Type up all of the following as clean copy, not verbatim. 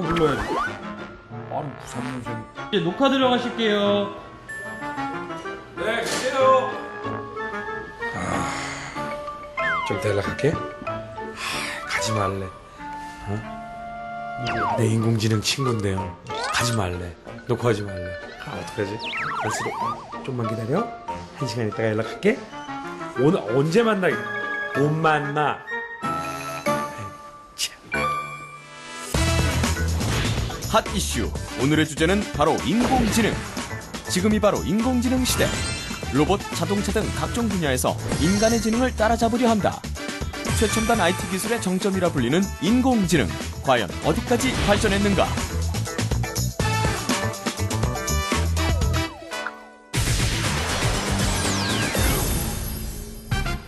불러야지. 나는 93년생. 이제 녹화 들어가실게요. 네, 갈게요. 좀 더 연락할게. 가지 말래. 내 인공지능 친구인데요. 가지 말래. 녹화하지 말래. 어떡하지? 알았어. 좀만 기다려. 1시간 있다가 연락할게. 오늘 언제 만나? 못 만나. 핫 이슈 오늘의 주제는 바로 인공지능. 지금이 바로 인공지능 시대. 로봇, 자동차 등 각종 분야에서 인간의 지능을 따라잡으려 한다. 최첨단 IT 기술의 정점이라 불리는 인공지능. 과연 어디까지 발전했는가?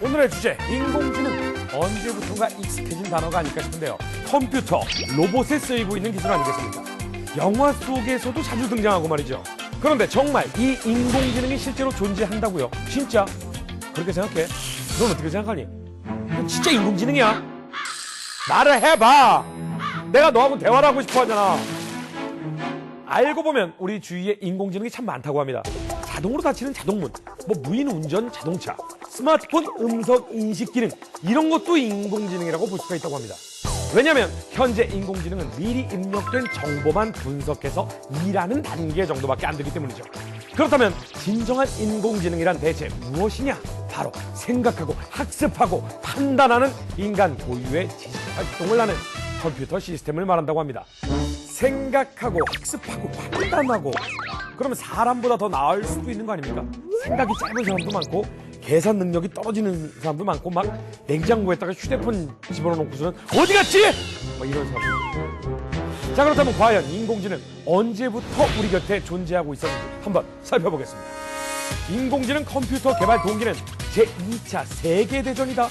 오늘의 주제 인공지능. 언제부턴가 익숙해진 단어가 아닐까 싶은데요. 컴퓨터, 로봇에 쓰이고 있는 기술 아니겠습니까? 영화 속에서도 자주 등장하고 말이죠. 그런데 정말 이 인공지능이 실제로 존재한다고요? 진짜? 그렇게 생각해? 넌 어떻게 생각하니? 이건 진짜 인공지능이야? 말을 해봐! 내가 너하고 대화를 하고 싶어 하잖아. 알고 보면 우리 주위에 인공지능이 참 많다고 합니다. 자동으로 닫히는 자동문, 뭐 무인 운전 자동차, 스마트폰 음성 인식 기능, 이런 것도 인공지능이라고 볼 수가 있다고 합니다. 왜냐하면 현재 인공지능은 미리 입력된 정보만 분석해서 일하는 단계 정도밖에 안 되기 때문이죠. 그렇다면 진정한 인공지능이란 대체 무엇이냐? 바로 생각하고 학습하고 판단하는 인간 고유의 지식 활동을 하는 컴퓨터 시스템을 말한다고 합니다. 생각하고 학습하고 판단하고, 그러면 사람보다 더 나을 수도 있는 거 아닙니까? 생각이 짧은 사람도 많고 계산 능력이 떨어지는 사람도 많고, 막 냉장고에다가 휴대폰 집어넣고서는 어디 갔지? 막 이런 사람. 자, 그렇다면 과연 인공지능 언제부터 우리 곁에 존재하고 있었는지 한번 살펴보겠습니다. 인공지능 컴퓨터 개발 동기는 제2차 세계대전이다.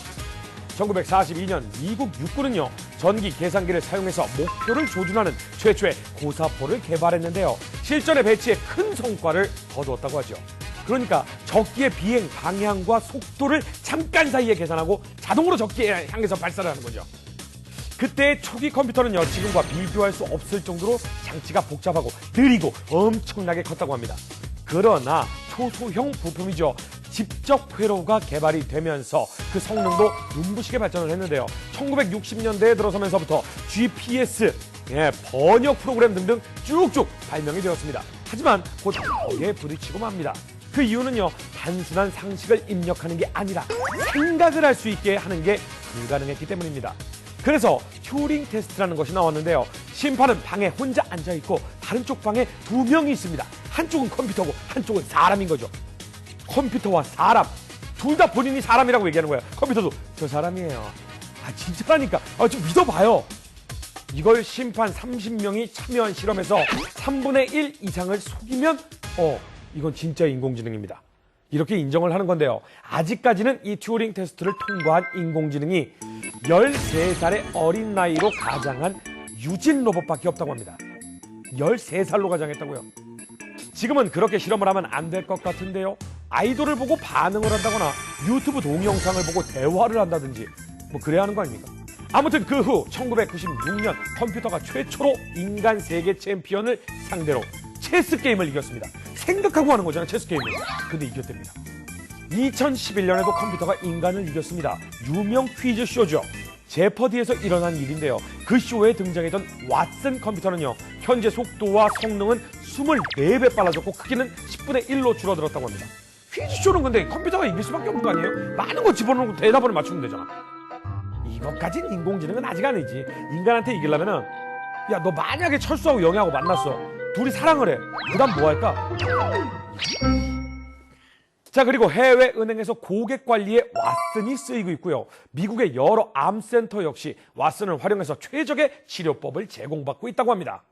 1942년 미국 육군은요, 전기 계산기를 사용해서 목표를 조준하는 최초의 고사포를 개발했는데요. 실전에 배치해 큰 성과를 거두었다고 하죠. 그러니까 적기의 비행 방향과 속도를 잠깐 사이에 계산하고 자동으로 적기에 향해서 발사를 하는 거죠. 그때의 초기 컴퓨터는요, 지금과 비교할 수 없을 정도로 장치가 복잡하고 느리고 엄청나게 컸다고 합니다. 그러나 초소형 부품이죠. 직접 회로가 개발이 되면서 그 성능도 눈부시게 발전을 했는데요. 1960년대에 들어서면서부터 GPS, 번역 프로그램 등등 쭉쭉 발명이 되었습니다. 하지만 곧 벽에 부딪히고 맙니다. 그 이유는요, 단순한 상식을 입력하는 게 아니라 생각을 할 수 있게 하는 게 불가능했기 때문입니다. 그래서 튜링 테스트라는 것이 나왔는데요. 심판은 방에 혼자 앉아있고 다른 쪽 방에 2명이 있습니다. 한쪽은 컴퓨터고 한쪽은 사람인 거죠. 컴퓨터와 사람, 둘 다 본인이 사람이라고 얘기하는 거예요. 컴퓨터도 저 사람이에요. 진짜라니까. 좀 믿어봐요. 이걸 심판 30명이 참여한 실험에서 3분의 1 이상을 속이면 이건 진짜 인공지능입니다. 이렇게 인정을 하는 건데요. 아직까지는 이 튜링 테스트를 통과한 인공지능이 13살의 어린 나이로 가장한 유진 로봇밖에 없다고 합니다. 13살로 가장했다고요. 지금은 그렇게 실험을 하면 안 될 것 같은데요. 아이돌을 보고 반응을 한다거나 유튜브 동영상을 보고 대화를 한다든지 뭐 그래야 하는 거 아닙니까? 아무튼 그 후 1996년 컴퓨터가 최초로 인간 세계 챔피언을 상대로 체스 게임을 이겼습니다. 생각하고 하는 거잖아요, 체스 게임을. 근데 이겼답니다. 2011년에도 컴퓨터가 인간을 이겼습니다. 유명 퀴즈 쇼죠. 제퍼디에서 일어난 일인데요. 그 쇼에 등장했던 왓슨 컴퓨터는요, 현재 속도와 성능은 24배 빨라졌고 크기는 10분의 1로 줄어들었다고 합니다. 퀴즈쇼는 근데 컴퓨터가 이길 수밖에 없는 거 아니에요? 많은 거 집어넣고 대답을 맞추면 되잖아. 이것까지는 인공지능은 아직 아니지. 인간한테 이기려면은, 야, 너 만약에 철수하고 영희하고 만났어. 둘이 사랑을 해. 그 다음 뭐 할까? 자, 그리고 해외 은행에서 고객 관리에 왓슨이 쓰이고 있고요. 미국의 여러 암센터 역시 왓슨을 활용해서 최적의 치료법을 제공받고 있다고 합니다.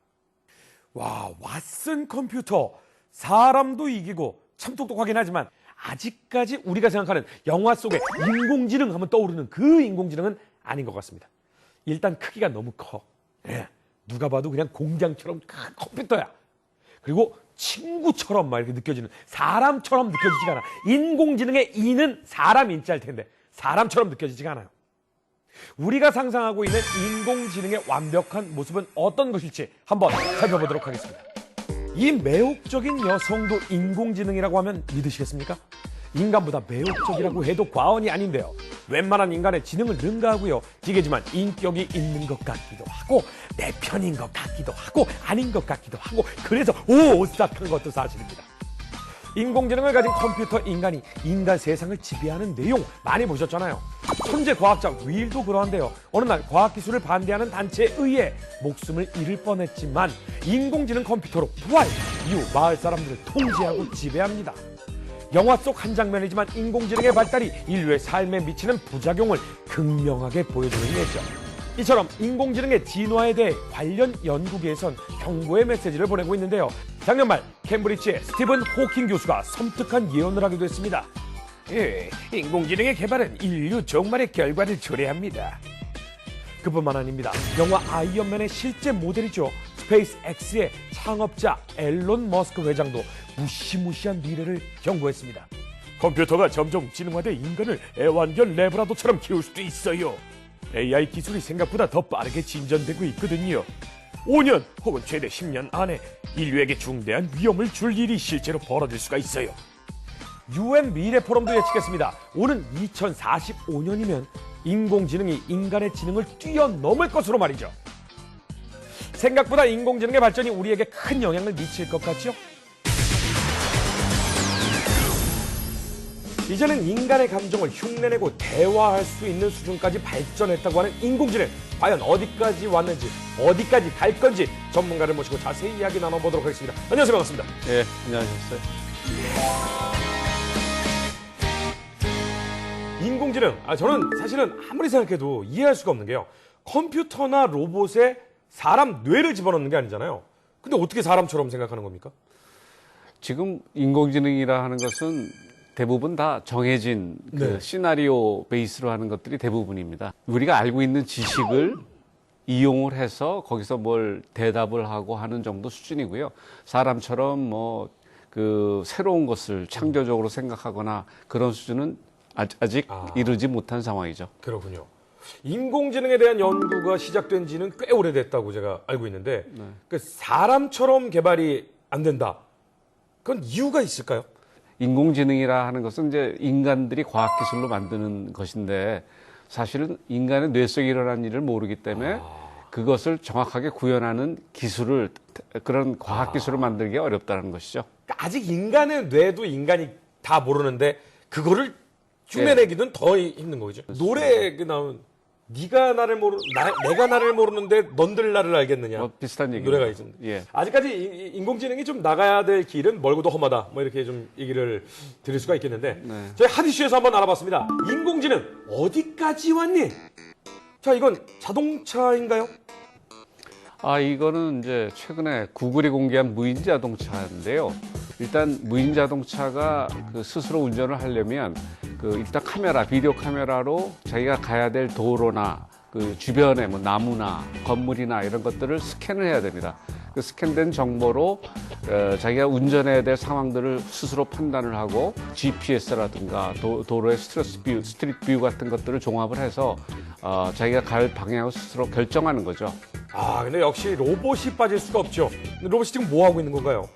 와, 왓슨 컴퓨터. 사람도 이기고 참 똑똑하긴 하지만 아직까지 우리가 생각하는 영화 속의 인공지능 하면 떠오르는 그 인공지능은 아닌 것 같습니다. 일단 크기가 너무 커. 누가 봐도 그냥 공장처럼 큰 컴퓨터야. 그리고 친구처럼 막 이렇게 느껴지는, 사람처럼 느껴지지가 않아. 인공지능의 이는 사람 인자일 텐데 사람처럼 느껴지지가 않아요. 우리가 상상하고 있는 인공지능의 완벽한 모습은 어떤 것일지 한번 살펴보도록 하겠습니다. 이 매혹적인 여성도 인공지능이라고 하면 믿으시겠습니까? 인간보다 매혹적이라고 해도 과언이 아닌데요. 웬만한 인간의 지능을 능가하고요. 기계지만 인격이 있는 것 같기도 하고 내 편인 것 같기도 하고 아닌 것 같기도 하고 그래서 오싹한 것도 사실입니다. 인공지능을 가진 컴퓨터 인간이 인간 세상을 지배하는 내용 많이 보셨잖아요. 천재 과학자 윌도 그러한데요. 어느 날 과학기술을 반대하는 단체에 의해 목숨을 잃을 뻔했지만 인공지능 컴퓨터로 부활 이후 마을 사람들을 통제하고 지배합니다. 영화 속 한 장면이지만 인공지능의 발달이 인류의 삶에 미치는 부작용을 극명하게 보여주는 예죠. 이처럼 인공지능의 진화에 대해 관련 연구계에선 경고의 메시지를 보내고 있는데요. 작년 말 캠브리지의 스티븐 호킹 교수가 섬뜩한 예언을 하기도 했습니다. 인공지능의 개발은 인류 종말의 결과를 초래합니다. 그뿐만 아닙니다. 영화 아이언맨의 실제 모델이죠. 스페이스 X의 창업자 앨런 머스크 회장도 무시무시한 미래를 경고했습니다. 컴퓨터가 점점 지능화돼 인간을 애완견 레브라도처럼 키울 수도 있어요. AI 기술이 생각보다 더 빠르게 진전되고 있거든요. 5년 혹은 최대 10년 안에 인류에게 중대한 위험을 줄 일이 실제로 벌어질 수가 있어요. UN 미래 포럼도 예측했습니다. 오는 2045년이면 인공지능이 인간의 지능을 뛰어넘을 것으로 말이죠. 생각보다 인공지능의 발전이 우리에게 큰 영향을 미칠 것 같죠? 이제는 인간의 감정을 흉내내고 대화할 수 있는 수준까지 발전했다고 하는 인공지능. 과연 어디까지 왔는지, 어디까지 갈 건지 전문가를 모시고 자세히 이야기 나눠보도록 하겠습니다. 안녕하세요. 반갑습니다. 네, 안녕하셨어요. 인공지능, 저는 사실은 아무리 생각해도 이해할 수가 없는 게요. 컴퓨터나 로봇에 사람 뇌를 집어넣는 게 아니잖아요. 근데 어떻게 사람처럼 생각하는 겁니까? 지금 인공지능이라 하는 것은 대부분 다 정해진 그 네. 시나리오 베이스로 하는 것들이 대부분입니다. 우리가 알고 있는 지식을 이용을 해서 거기서 뭘 대답을 하고 하는 정도 수준이고요. 사람처럼 뭐 그 새로운 것을 창조적으로 생각하거나 그런 수준은 아직 이르지 못한 상황이죠. 그렇군요. 인공지능에 대한 연구가 시작된 지는 꽤 오래됐다고 제가 알고 있는데 그 사람처럼 개발이 안 된다. 그건 이유가 있을까요? 인공지능이라 하는 것은 이제 인간들이 과학기술로 만드는 것인데 사실은 인간의 뇌 속에 일어나는 일을 모르기 때문에 그것을 정확하게 구현하는 기술을, 그런 과학기술을 만들기 어렵다는 것이죠. 그러니까 아직 인간의 뇌도 인간이 다 모르는데 그거를 흉내내기는 더 힘든 거죠. 노래 그 나온 네가 나를 내가 나를 모르는데 넌들 나를 알겠느냐. 뭐 비슷한 얘기 노래가 있습니다. 예. 아직까지 인공지능이 좀 나가야 될 길은 멀고도 험하다. 뭐 이렇게 좀 얘기를 드릴 수가 있겠는데 저희 핫이슈에서 한번 알아봤습니다. 인공지능 어디까지 왔니? 자, 이건 자동차인가요? 이거는 이제 최근에 구글이 공개한 무인 자동차인데요. 일단 무인 자동차가 그 스스로 운전을 하려면 그 일단 카메라, 비디오 카메라로 자기가 가야 될 도로나 그 주변에 뭐 나무나 건물이나 이런 것들을 스캔을 해야 됩니다. 그 스캔된 정보로 자기가 운전해야 될 상황들을 스스로 판단을 하고 GPS라든가 도로의 스트리트 뷰 같은 것들을 종합을 해서 자기가 갈 방향을 스스로 결정하는 거죠. 근데 역시 로봇이 빠질 수가 없죠. 근데 로봇이 지금 뭐 하고 있는 건가요?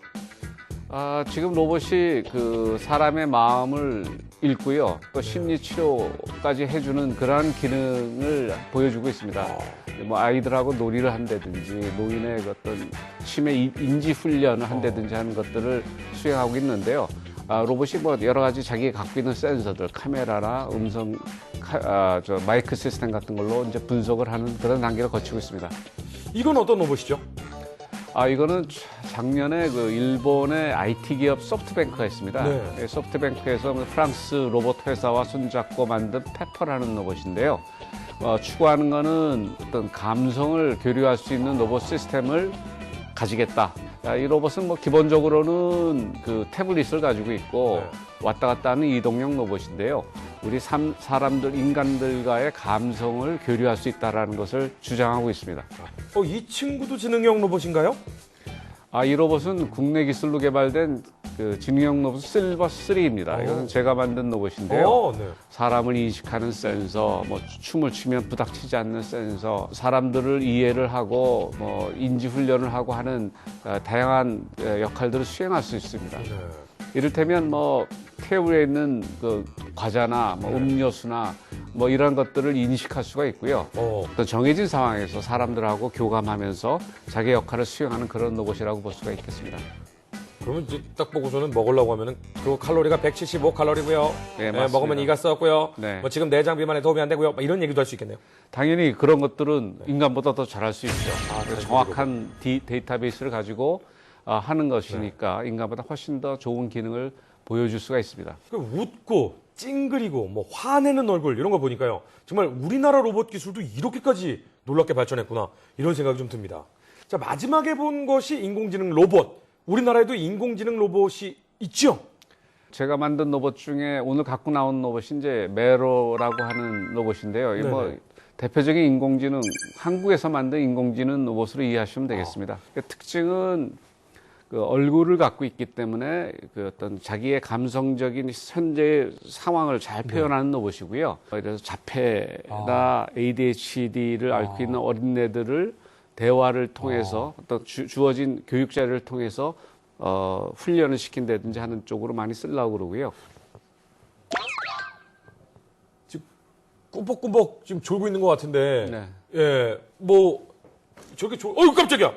지금 로봇이 그 사람의 마음을 읽고요. 또 심리 치료까지 해주는 그러한 기능을 보여주고 있습니다. 뭐 아이들하고 놀이를 한다든지 노인의 어떤 치매 인지 훈련을 한다든지 하는 것들을 수행하고 있는데요. 로봇이 뭐 여러 가지 자기가 갖고 있는 센서들, 카메라나 음성, 마이크 시스템 같은 걸로 이제 분석을 하는 그런 단계를 거치고 있습니다. 이건 어떤 로봇이죠? 이거는 작년에 그 일본의 IT 기업 소프트뱅크가 있습니다. 네. 소프트뱅크에서 프랑스 로봇 회사와 손잡고 만든 페퍼라는 로봇인데요. 추구하는 거는 어떤 감성을 교류할 수 있는 로봇 시스템을 가지겠다. 이 로봇은 뭐 기본적으로는 그 태블릿을 가지고 있고 왔다 갔다 하는 이동형 로봇인데요. 우리 사람들, 인간들과의 감성을 교류할 수 있다는 것을 주장하고 있습니다. 이 친구도 지능형 로봇인가요? 이 로봇은 국내 기술로 개발된 그 지능형 로봇 실버 3입니다. 이것은 제가 만든 로봇인데요. 네. 사람을 인식하는 센서, 뭐 춤을 추면 부닥치지 않는 센서, 사람들을 이해를 하고 뭐 인지 훈련을 하고 하는 다양한 역할들을 수행할 수 있습니다. 네. 이를테면 뭐 테이블에 있는 그 과자나 뭐 음료수나 뭐 이런 것들을 인식할 수가 있고요. 어떤 정해진 상황에서 사람들하고 교감하면서 자기 역할을 수행하는 그런 로봇이라고 볼 수가 있겠습니다. 그러면 이제 딱 보고서는 먹으려고 하면은 그 칼로리가 175칼로리고요. 네, 맞습니다. 먹으면 이가 썼고요. 네. 뭐 지금 내장 비만에 도움이 안 되고요. 뭐 이런 얘기도 할 수 있겠네요. 당연히 그런 것들은 인간보다 더 잘할 수 있죠. 잘 정확한 데이터베이스를 가지고 하는 것이니까 인간보다 훨씬 더 좋은 기능을 보여줄 수가 있습니다. 그 웃고 찡그리고 뭐 화내는 얼굴 이런 거 보니까요. 정말 우리나라 로봇 기술도 이렇게까지 놀랍게 발전했구나 이런 생각이 좀 듭니다. 자, 마지막에 본 것이 인공지능 로봇. 우리나라에도 인공지능 로봇이 있죠? 제가 만든 로봇 중에 오늘 갖고 나온 로봇이 이제 메로라고 하는 로봇인데요. 이게 뭐 네네. 대표적인 인공지능, 한국에서 만든 인공지능 로봇으로 이해하시면 되겠습니다. 그 특징은 그 얼굴을 갖고 있기 때문에 그 어떤 자기의 감성적인 현재 상황을 잘 표현하는 로봇이고요. 그래서 자폐나 ADHD를 앓고 있는 어린애들을 대화를 통해서 어떤 주어진 교육 자료를 통해서 훈련을 시킨다든지 하는 쪽으로 많이 쓰려고 그러고요. 지금 꾸벅꾸벅 지금 졸고 있는 것 같은데. 네. 예, 뭐 저게 어이 깜짝이야.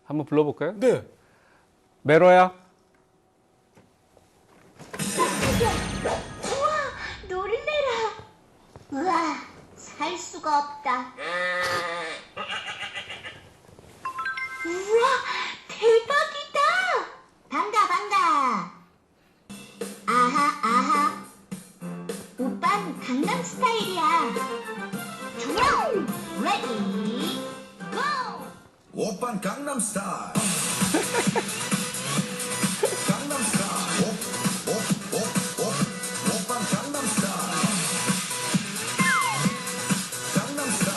한번 불러볼까요? 네. 메로야. 우와, 노르메라. 우와, 살 수가 없다. 우와, 대박이다. 반가. 아하. 오빤 강남 스타일이야. 좋아, 레디, 고! 오빤 강남스타일 강남스타일 오빤 강남스타일 강남스타일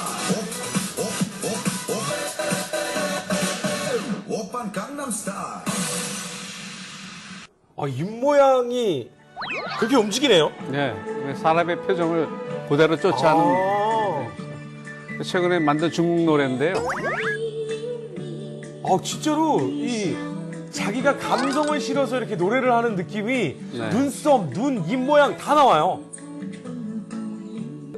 오빤 강남스타일 입모양이 그렇게 움직이네요. 네. 사람의 표정을 그대로 쫓아하는 최근에 만든 중국 노래인데요. 진짜로 이 자기가 감성을 실어서 이렇게 노래를 하는 느낌이 네. 눈썹, 눈, 입모양 다 나와요.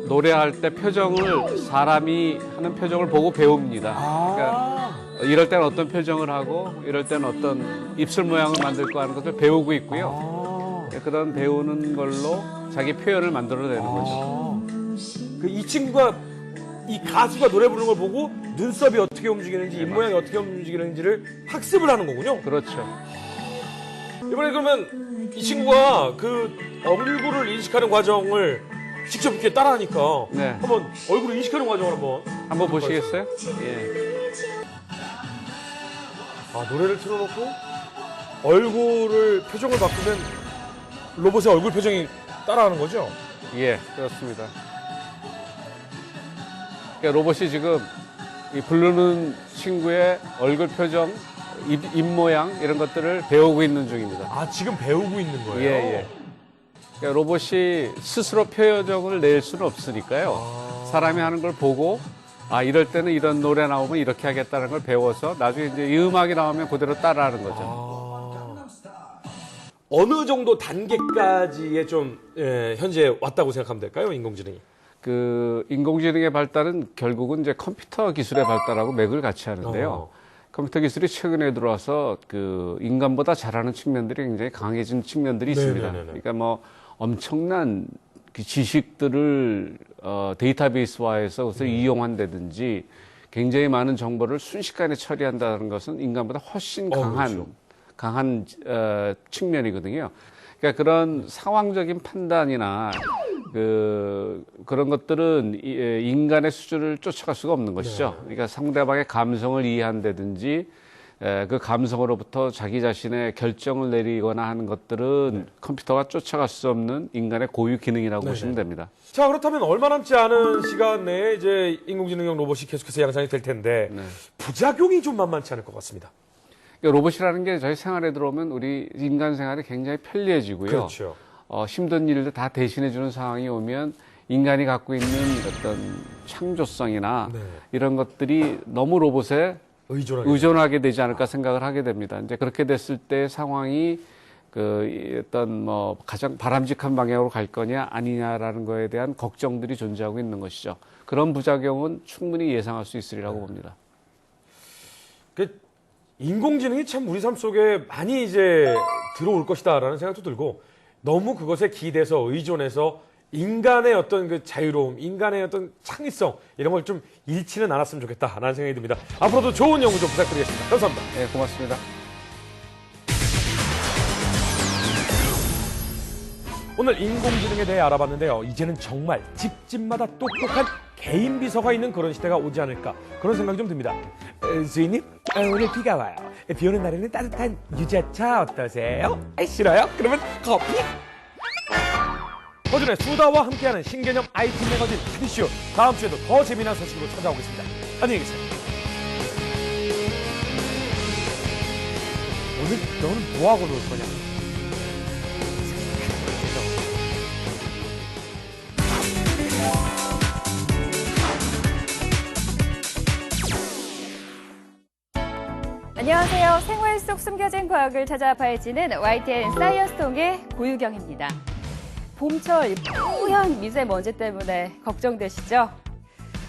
노래할 때 표정을 사람이 하는 표정을 보고 배웁니다. 그러니까 이럴 때는 어떤 표정을 하고 이럴 때는 어떤 입술 모양을 만들고 하는 것을 배우고 있고요. 그런 배우는 걸로 자기 표현을 만들어내는 거죠. 이 친구가 이 가수가 노래 부르는 걸 보고 눈썹이 어떻게 움직이는지 입모양이 어떻게 움직이는지를 학습을 하는 거군요. 그렇죠. 이번에 그러면 이 친구가 그 얼굴을 인식하는 과정을 직접 이렇게 따라하니까 네. 한번 얼굴을 인식하는 과정을 한번 보시겠어요? 예. 노래를 틀어놓고 얼굴을 표정을 바꾸면 로봇의 얼굴 표정이 따라하는 거죠? 예, 그렇습니다. 그러니까 로봇이 지금 이 부르는 친구의 얼굴 표정, 입 모양 이런 것들을 배우고 있는 중입니다. 지금 배우고 있는 거예요? 예. 그러니까 로봇이 스스로 표정을 낼 수는 없으니까요. 사람이 하는 걸 보고 이럴 때는 이런 노래 나오면 이렇게 하겠다는 걸 배워서 나중에 이제 이 음악이 나오면 그대로 따라하는 거죠. 어느 정도 단계까지의 좀 현재 왔다고 생각하면 될까요, 인공지능이? 그 인공지능의 발달은 결국은 이제 컴퓨터 기술의 발달하고 맥을 같이 하는데요. 컴퓨터 기술이 최근에 들어와서 그 인간보다 잘하는 측면들이 굉장히 강해진 측면들이 있습니다. 네네네네. 그러니까 뭐 엄청난 그 지식들을 데이터베이스화해서 그것을 이용한다든지 굉장히 많은 정보를 순식간에 처리한다는 것은 인간보다 훨씬 강한 측면이거든요. 그러니까 그런 상황적인 판단이나 그런 것들은 인간의 수준을 쫓아갈 수가 없는 것이죠. 그러니까 상대방의 감성을 이해한다든지 그 감성으로부터 자기 자신의 결정을 내리거나 하는 것들은 컴퓨터가 쫓아갈 수 없는 인간의 고유 기능이라고 보시면 됩니다. 자, 그렇다면 얼마 남지 않은 시간 내에 이제 인공지능형 로봇이 계속해서 양산이 될 텐데 부작용이 좀 만만치 않을 것 같습니다. 그러니까 로봇이라는 게 저희 생활에 들어오면 우리 인간 생활이 굉장히 편리해지고요. 그렇죠. 힘든 일을 다 대신해주는 상황이 오면 인간이 갖고 있는 어떤 창조성이나 네. 이런 것들이 너무 로봇에 의존하게 되지 않을까 생각을 하게 됩니다. 이제 그렇게 됐을 때 상황이 어떤 가장 바람직한 방향으로 갈 거냐 아니냐라는 거에 대한 걱정들이 존재하고 있는 것이죠. 그런 부작용은 충분히 예상할 수 있으리라고 봅니다. 인공지능이 참 우리 삶 속에 많이 이제 들어올 것이다라는 생각도 들고 너무 그것에 기대서 의존해서 인간의 어떤 그 자유로움, 인간의 어떤 창의성 이런 걸 좀 잃지는 않았으면 좋겠다라는 생각이 듭니다. 앞으로도 좋은 연구 좀 부탁드리겠습니다. 감사합니다. 네, 고맙습니다. 오늘 인공지능에 대해 알아봤는데요. 이제는 정말 집집마다 똑똑한 개인 비서가 있는 그런 시대가 오지 않을까 그런 생각이 좀 듭니다. 주인님, 오늘 비가 와요. 비 오는 날에는 따뜻한 유자차 어떠세요? 싫어요? 그러면 커피? 허준의 수다와 함께하는 신개념 IT 매거진 핫이슈 다음 주에도 더 재미난 소식으로 찾아오겠습니다. 안녕히 계세요. 오늘 너는 뭐하고 놀 거냐? 안녕하세요. 생활 속 숨겨진 과학을 찾아 파헤치는 YTN 사이언스 통의 고유경입니다. 봄철 뿌연 미세먼지 때문에 걱정되시죠?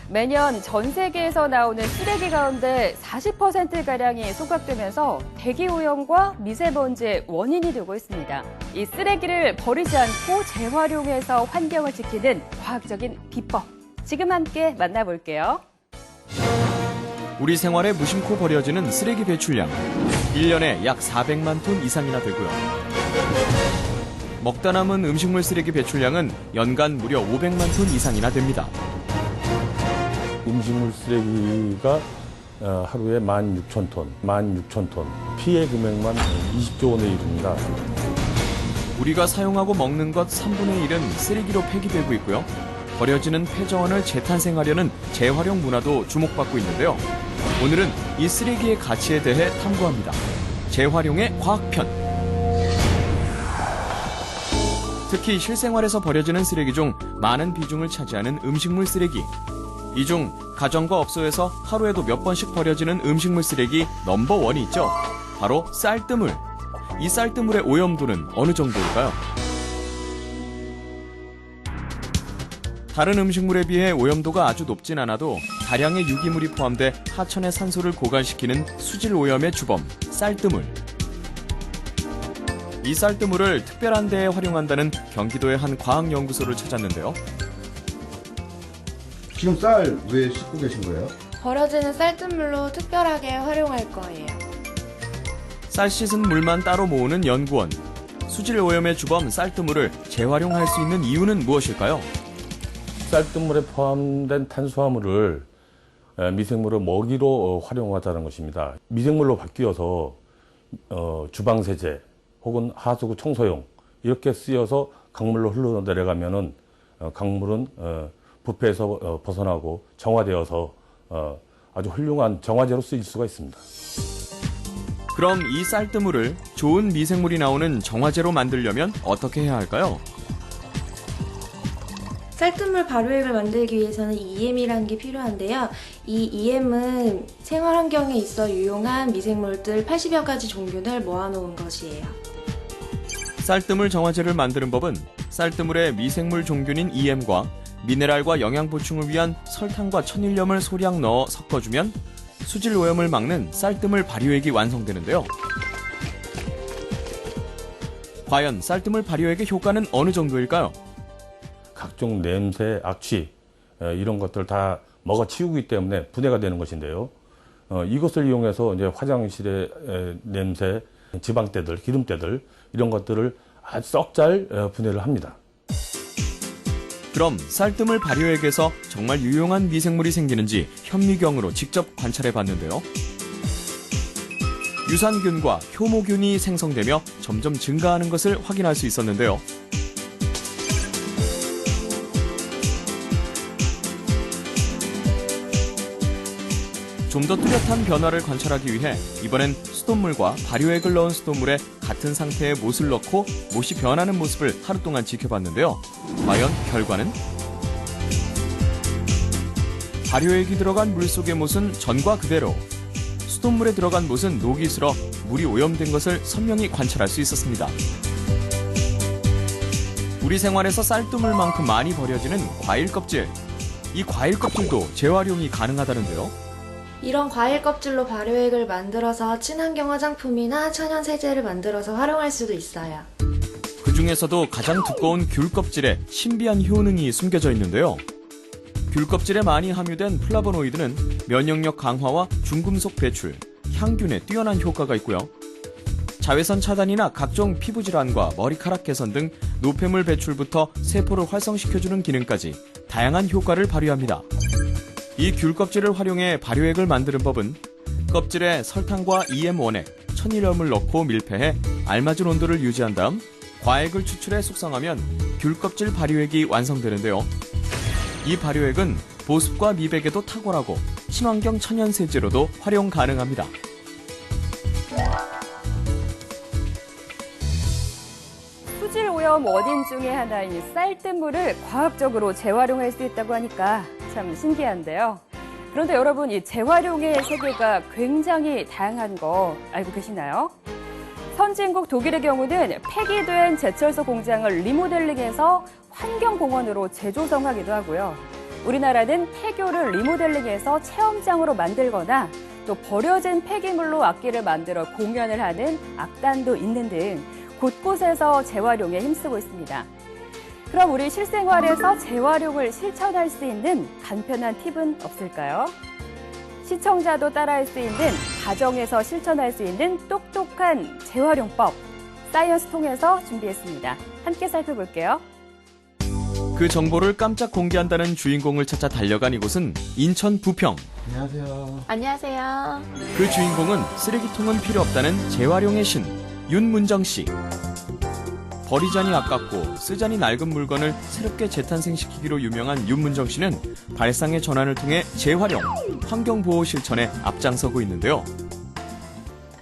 매년 전 세계에서 나오는 쓰레기 가운데 40%가량이 소각되면서 대기오염과 미세먼지의 원인이 되고 있습니다. 이 쓰레기를 버리지 않고 재활용해서 환경을 지키는 과학적인 비법. 지금 함께 만나볼게요. 우리 생활에 무심코 버려지는 쓰레기 배출량 1년에 약 400만 톤 이상이나 되고요. 먹다 남은 음식물 쓰레기 배출량은 연간 무려 500만 톤 이상이나 됩니다. 음식물 쓰레기가 하루에 16,000톤, 피해 금액만 20조 원에 이릅니다. 우리가 사용하고 먹는 것 3분의 1은 쓰레기로 폐기되고 있고요. 버려지는 폐저원을 재탄생하려는 재활용 문화도 주목받고 있는데요. 오늘은 이 쓰레기의 가치에 대해 탐구합니다. 재활용의 과학편. 특히 실생활에서 버려지는 쓰레기 중 많은 비중을 차지하는 음식물 쓰레기. 이 중 가정과 업소에서 하루에도 몇 번씩 버려지는 음식물 쓰레기 넘버원이 있죠. 바로 쌀뜨물. 이 쌀뜨물의 오염도는 어느 정도일까요? 다른 음식물에 비해 오염도가 아주 높진 않아도 다량의 유기물이 포함돼 하천의 산소를 고갈시키는 수질 오염의 주범, 쌀뜨물. 이 쌀뜨물을 특별한 데에 활용한다는 경기도의 한 과학연구소를 찾았는데요. 지금 쌀 왜 씻고 계신 거예요? 버려지는 쌀뜨물로 특별하게 활용할 거예요. 쌀 씻은 물만 따로 모으는 연구원. 수질 오염의 주범 쌀뜨물을 재활용할 수 있는 이유는 무엇일까요? 쌀뜨물에 포함된 탄수화물을 미생물의 먹이로 활용하자는 것입니다. 미생물로 바뀌어서 주방세제 혹은 하수구 청소용 이렇게 쓰여서 강물로 흘러내려가면은 강물은 부패에서 벗어나고 정화되어서 아주 훌륭한 정화제로 쓰일 수가 있습니다. 그럼 이 쌀뜨물을 좋은 미생물이 나오는 정화제로 만들려면 어떻게 해야 할까요? 쌀뜨물 발효액을 만들기 위해서는 EM이라는 게 필요한데요. 이 EM은 생활 환경에 있어 유용한 미생물들 80여 가지 종균을 모아놓은 것이에요. 쌀뜨물 정화제를 만드는 법은 쌀뜨물에 미생물 종균인 EM과 미네랄과 영양 보충을 위한 설탕과 천일염을 소량 넣어 섞어주면 수질 오염을 막는 쌀뜨물 발효액이 완성되는데요. 과연 쌀뜨물 발효액의 효과는 어느 정도일까요? 각종 냄새, 악취 이런 것들 다 먹어치우기 때문에 분해가 되는 것인데요. 이것을 이용해서 이제 화장실의 냄새, 지방때들, 기름때들 이런 것들을 아주 썩 잘 분해를 합니다. 그럼 쌀뜨물 발효액에서 정말 유용한 미생물이 생기는지 현미경으로 직접 관찰해 봤는데요. 유산균과 효모균이 생성되며 점점 증가하는 것을 확인할 수 있었는데요. 좀 더 뚜렷한 변화를 관찰하기 위해 이번엔 수돗물과 발효액을 넣은 수돗물에 같은 상태의 못을 넣고 못이 변하는 모습을 하루 동안 지켜봤는데요. 과연 결과는? 발효액이 들어간 물 속의 못은 전과 그대로, 수돗물에 들어간 못은 녹이 슬어 물이 오염된 것을 선명히 관찰할 수 있었습니다. 우리 생활에서 쌀뜨물만큼 많이 버려지는 과일 껍질. 이 과일 껍질도 재활용이 가능하다는데요. 이런 과일 껍질로 발효액을 만들어서 친환경 화장품이나 천연 세제를 만들어서 활용할 수도 있어요. 그 중에서도 가장 두꺼운 귤 껍질에 신비한 효능이 숨겨져 있는데요. 귤 껍질에 많이 함유된 플라보노이드는 면역력 강화와 중금속 배출, 향균에 뛰어난 효과가 있고요. 자외선 차단이나 각종 피부 질환과 머리카락 개선 등 노폐물 배출부터 세포를 활성시켜주는 기능까지 다양한 효과를 발휘합니다. 이 귤 껍질을 활용해 발효액을 만드는 법은 껍질에 설탕과 EM 원액, 천일염을 넣고 밀폐해 알맞은 온도를 유지한 다음 과액을 추출해 숙성하면 귤 껍질 발효액이 완성되는데요. 이 발효액은 보습과 미백에도 탁월하고 친환경 천연 세제로도 활용 가능합니다. 수질 오염 원인 중에 하나인 쌀뜨물을 과학적으로 재활용할 수 있다고 하니까 참 신기한데요. 그런데 여러분, 이 재활용의 세계가 굉장히 다양한 거 알고 계시나요? 선진국 독일의 경우는 폐기된 제철소 공장을 리모델링해서 환경공원으로 재조성하기도 하고요. 우리나라는 폐교를 리모델링해서 체험장으로 만들거나 또 버려진 폐기물로 악기를 만들어 공연을 하는 악단도 있는 등 곳곳에서 재활용에 힘쓰고 있습니다. 그럼 우리 실생활에서 재활용을 실천할 수 있는 간편한 팁은 없을까요? 시청자도 따라할 수 있는, 가정에서 실천할 수 있는 똑똑한 재활용법, 사이언스 통해서 준비했습니다. 함께 살펴볼게요. 그 정보를 깜짝 공개한다는 주인공을 찾아 달려간 이곳은 인천 부평. 안녕하세요. 안녕하세요. 그 주인공은 쓰레기통은 필요 없다는 재활용의 신, 윤문정 씨. 버리자니 아깝고 쓰자니 낡은 물건을 새롭게 재탄생시키기로 유명한 윤문정 씨는 발상의 전환을 통해 재활용, 환경보호 실천에 앞장서고 있는데요.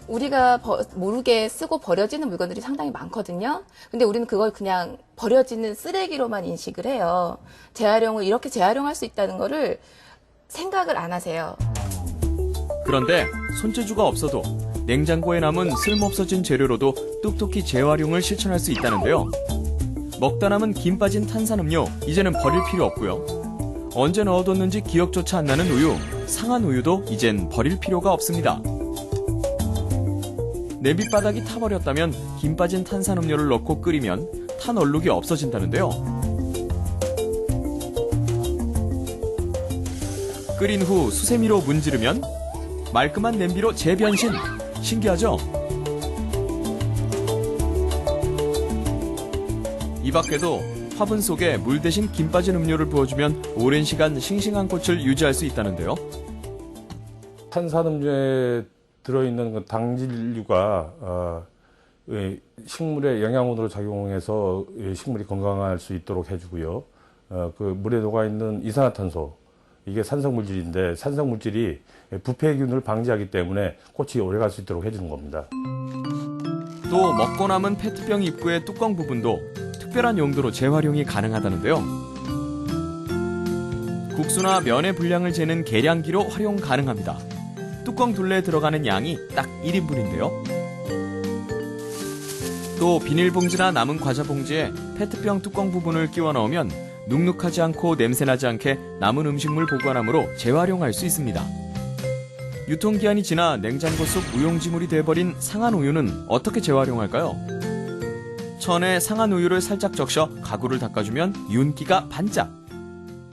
우리가 모르게 쓰고 버려지는 물건들이 상당히 많거든요. 근데 우리는 그걸 그냥 버려지는 쓰레기로만 인식을 해요. 재활용을 이렇게 재활용할 수 있다는 거를 생각을 안 하세요. 그런데 손재주가 없어도 냉장고에 남은 쓸모없어진 재료로도 똑똑히 재활용을 실천할 수 있다는데요. 먹다 남은 김 빠진 탄산음료, 이제는 버릴 필요 없고요. 언제 넣어뒀는지 기억조차 안 나는 우유, 상한 우유도 이젠 버릴 필요가 없습니다. 냄비바닥이 타버렸다면 김 빠진 탄산음료를 넣고 끓이면 탄 얼룩이 없어진다는데요. 끓인 후 수세미로 문지르면 말끔한 냄비로 재변신! 신기하죠? 이 밖에도 화분 속에 물 대신 김 빠진 음료를 부어주면 오랜 시간 싱싱한 꽃을 유지할 수 있다는데요. 탄산음료에 들어있는 그 당질류가 식물의 영양분으로 작용해서 식물이 건강할 수 있도록 해주고요. 그 물에 녹아있는 이산화탄소, 이게 산성물질인데 산성물질이 부패균을 방지하기 때문에 꽃이 오래갈 수 있도록 해주는 겁니다. 또 먹고 남은 페트병 입구의 뚜껑 부분도 특별한 용도로 재활용이 가능하다는데요. 국수나 면의 분량을 재는 계량기로 활용 가능합니다. 뚜껑 둘레에 들어가는 양이 딱 1인분인데요. 또 비닐봉지나 남은 과자 봉지에 페트병 뚜껑 부분을 끼워 넣으면 눅눅하지 않고 냄새나지 않게 남은 음식물 보관함으로 재활용할 수 있습니다. 유통기한이 지나 냉장고 속 무용지물이 돼버린 상한 우유는 어떻게 재활용할까요? 천에 상한 우유를 살짝 적셔 가구를 닦아주면 윤기가 반짝!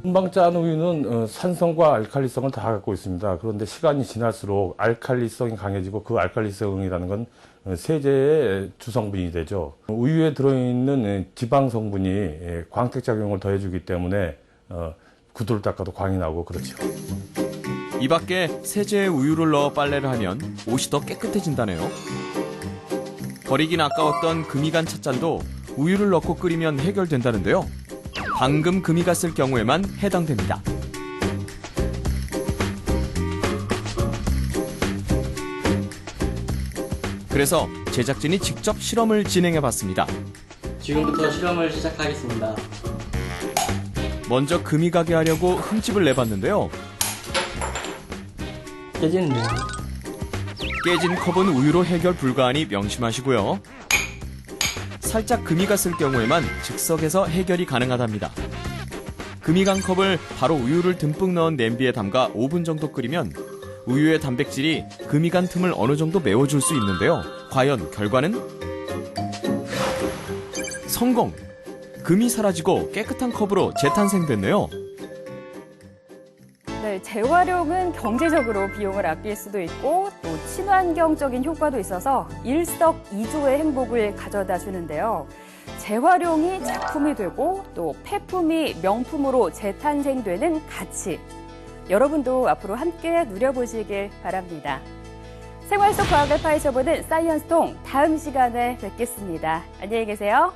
금방 짠 우유는 산성과 알칼리성을 다 갖고 있습니다. 그런데 시간이 지날수록 알칼리성이 강해지고 그 알칼리성이라는 건 세제의 주성분이 되죠. 우유에 들어있는 지방 성분이 광택작용을 더해주기 때문에 구두를 닦아도 광이 나고 그렇죠. 이 밖에 세제에 우유를 넣어 빨래를 하면 옷이 더 깨끗해진다네요. 버리긴 아까웠던 금이 간 찻잔도 우유를 넣고 끓이면 해결된다는데요. 방금 금이 갔을 경우에만 해당됩니다. 그래서 제작진이 직접 실험을 진행해봤습니다. 지금부터 실험을 시작하겠습니다. 먼저 금이 가게 하려고 흠집을 내봤는데요. 깨지는데요. 깨진 컵은 우유로 해결 불가하니 명심하시고요. 살짝 금이 갔을 경우에만 즉석에서 해결이 가능하답니다. 금이 간 컵을 바로 우유를 듬뿍 넣은 냄비에 담가 5분 정도 끓이면 우유의 단백질이 금이 간 틈을 어느 정도 메워줄 수 있는데요. 과연 결과는? 성공! 금이 사라지고 깨끗한 컵으로 재탄생됐네요. 네, 재활용은 경제적으로 비용을 아낄 수도 있고 또 친환경적인 효과도 있어서 일석이조의 행복을 가져다 주는데요. 재활용이 작품이 되고 또 폐품이 명품으로 재탄생되는 가치. 여러분도 앞으로 함께 누려보시길 바랍니다. 생활 속 과학을 파헤쳐보는 사이언스통 다음 시간에 뵙겠습니다. 안녕히 계세요.